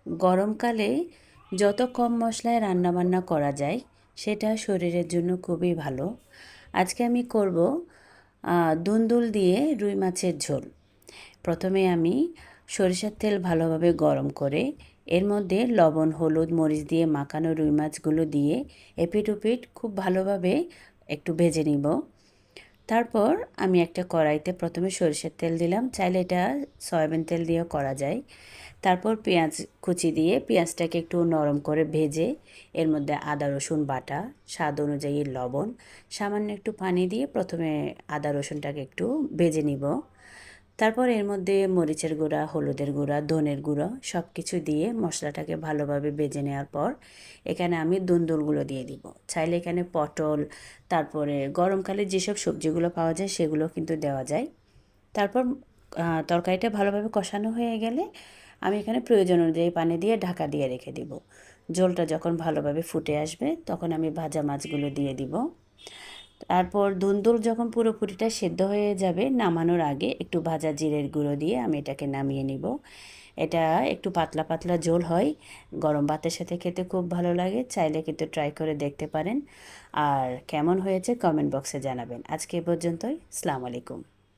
গরমকালে যত কম মশলায় রান্নাবান্না করা যায় সেটা শরীরের জন্য খুবই ভালো। আজকে আমি করব দুন্দুল দিয়ে রুই মাছের ঝোল। প্রথমে আমি সরিষার তেল ভালোভাবে গরম করে এর মধ্যে লবণ, হলুদ, মরিচ দিয়ে মাখানো রুই মাছগুলো দিয়ে এপিঠ ওপিঠ খুব ভালোভাবে একটু ভেজে নিব। তারপর আমি একটা কড়াইতে প্রথমে সরিষার তেল দিলাম, চাইলে এটা সয়াবিন তেল দিয়েও করা যায়। তারপর পেঁয়াজ কুচি দিয়ে পেঁয়াজটাকে একটু নরম করে ভেজে এর মধ্যে আদা রসুন বাটা, স্বাদ অনুযায়ী লবণ, সামান্য একটু পানি দিয়ে প্রথমে আদা রসুনটাকে একটু ভেজে নিব। তারপর এর মধ্যে মরিচের গুঁড়া, হলুদের গুঁড়া, ধনের গুঁড়ো সব কিছু দিয়ে মশলাটাকে ভালোভাবে ভেজে নেওয়ার পর এখানে আমি দুন্দুলগুলো দিয়ে দিব। চাইলে এখানে পটল, তারপরে গরমকালে যেসব সবজিগুলো পাওয়া যায় সেগুলো কিন্তু দেওয়া যায়। তারপর তরকারিটা ভালোভাবে কষানো হয়ে গেলে আমি এখানে প্রয়োজন অনুযায়ী পানি দিয়ে ঢাকা দিয়ে রেখে দিব। ঝোলটা যখন ভালোভাবে ফুটে আসবে তখন আমি ভাজা মাছগুলো দিয়ে দিব। তারপর ধুন্দুল যখন পুরোপুরিটা সেদ্ধ হয়ে যাবে নামানোর আগে একটু ভাজা জিরের গুঁড়ো দিয়ে আমি এটাকে নামিয়ে নিব। এটা একটু পাতলা পাতলা ঝোল হয়, গরম ভাতের সাথে খেতে খুব ভালো লাগে। চাইলে কিন্তু ট্রাই করে দেখতে পারেন। আর কেমন হয়েছে কমেন্ট বক্সে জানাবেন। আজকে এ পর্যন্তই। আসসালামু আলাইকুম।